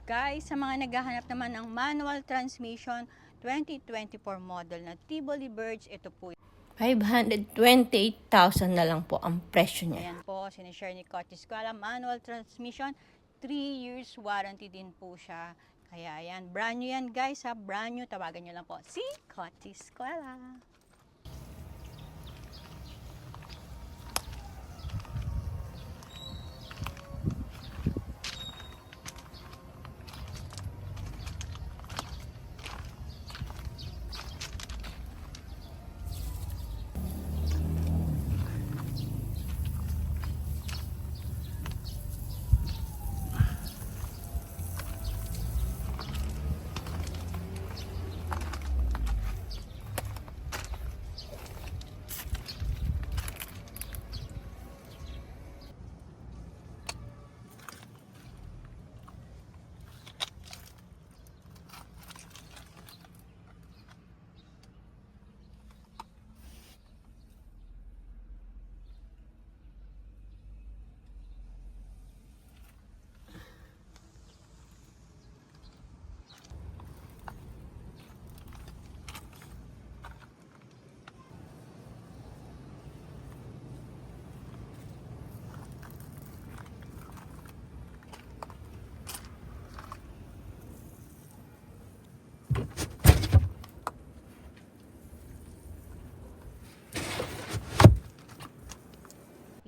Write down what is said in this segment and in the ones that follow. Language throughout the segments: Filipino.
Guys, sa mga naghahanap naman ng manual transmission 2024 model na Tivoli Birds, ito po. 528,000 na lang po ang presyo niya. Ayan po, sinishare ni Coach Escuela, manual transmission, 3 years warranty din po siya. Kaya ayan, brand new yan guys ha, brand new, tawagan nyo lang po si Coach Escuela.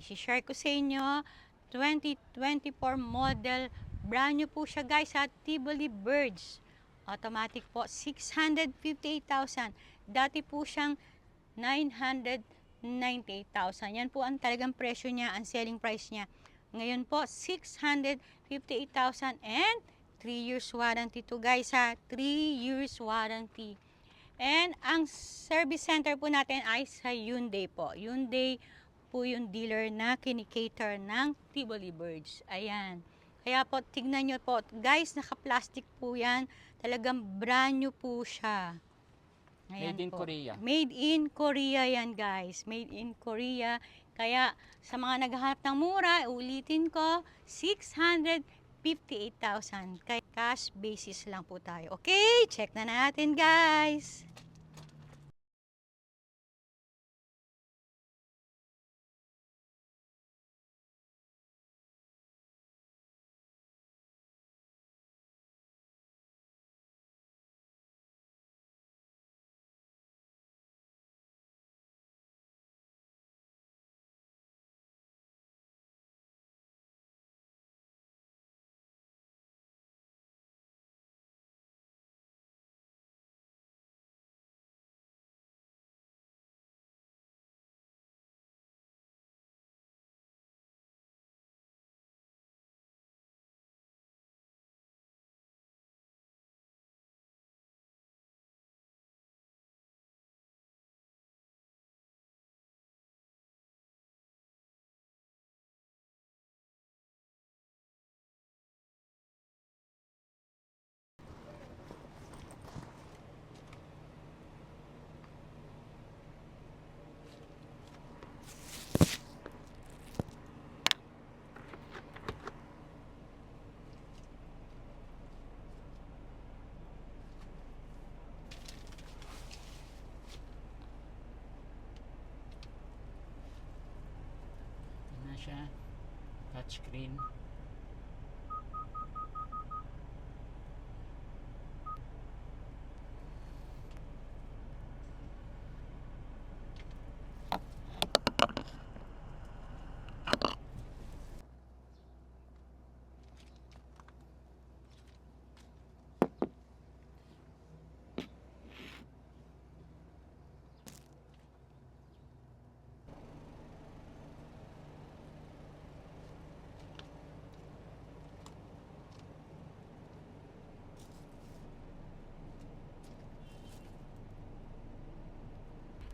I-share ko sa inyo 2024 model, brand new po siya guys sa Tivoli Birds. Automatic po, 658,000. Dati po siyang 998,000. Yan po ang talagang presyo niya, ang selling price niya. Ngayon po, 658,000 and 3 years warranty to guys ha. 3 years warranty. And ang service center po natin ay sa Hyundai po. Hyundai po yung dealer na kinikater ng Tivoli Birds. Ayan. Kaya po, tignan nyo po. Guys, naka-plastic po yan. Talagang brand new po siya. Ayan Made in po. Korea. Made in Korea yan guys. Made in Korea. Kaya sa mga naghahanap ng mura, ulitin ko, 658,000. Kaya cash basis lang po tayo. Okay, check na natin guys. Ano siya? Touchscreen.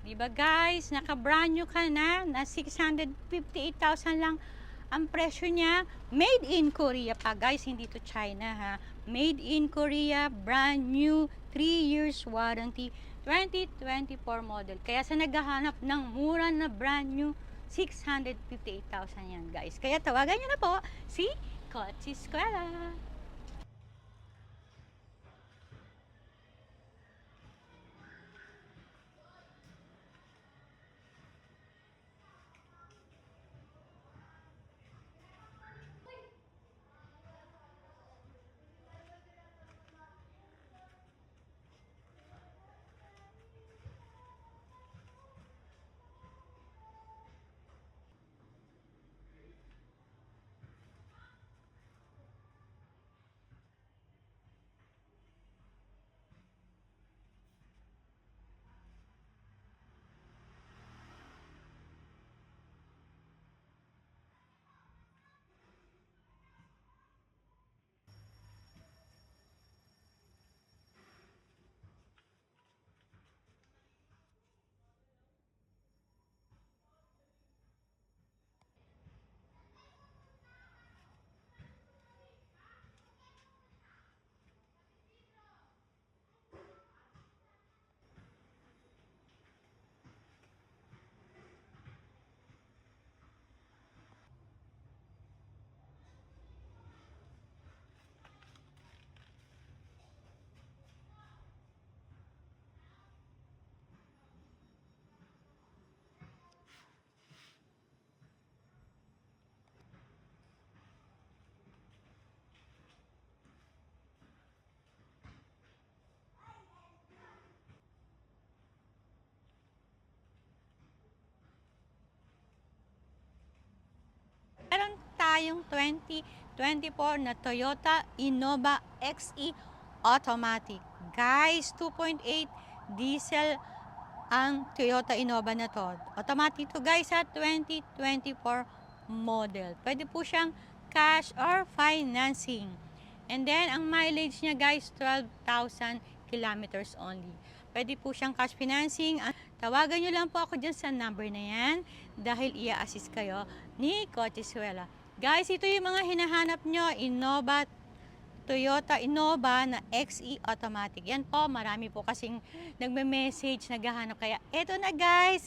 Diba guys, naka-brand new ka na 658,000 lang ang presyo niya. Made in Korea pa guys, hindi to China ha. Made in Korea, brand new, 3 years warranty, 2024 model. Kaya sa naghahanap ng mura na brand new, 658,000 yan guys. Kaya tawagan nyo na po si Coach Escuela. tayong 2024 na Toyota Innova XE Automatic. Guys, 2.8 diesel ang Toyota Innova na to. Automatic to guys sa 2024 model. Pwede po siyang cash or financing. And then, ang mileage niya guys, 12,000 kilometers only. Pwede po siyang cash financing. Tawagan nyo lang po ako dyan sa number na yan dahil i-assist kayo ni Cochesuela. Guys, ito yung mga hinahanap nyo, Innova, Toyota Innova na XE Automatic. Yan po, marami po kasing nagme-message, naghahanap. Kaya eto na guys.